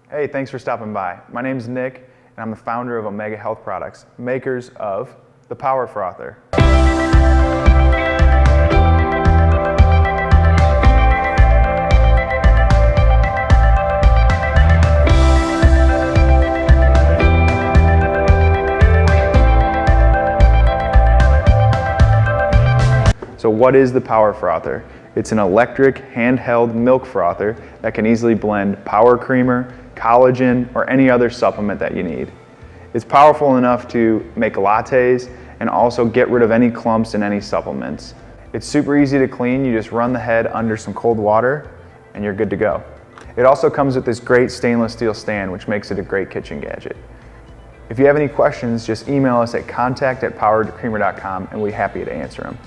Hey, thanks for stopping by. My name's Nick, and I'm the founder of Omega Health Products, makers of the Power Frother. So what is the Power Frother? It's an electric handheld milk frother that can easily blend PowerCreamer, Collagen, or any other supplement that you need. It's powerful enough to make lattes and also get rid of any clumps in any supplements. It's super easy to clean. You just run the head under some cold water and you're good to go. It also comes with this great stainless steel stand, which makes it a great kitchen gadget. If you have any questions, just email us at contact@powercreamer.com and we'll be happy to answer them.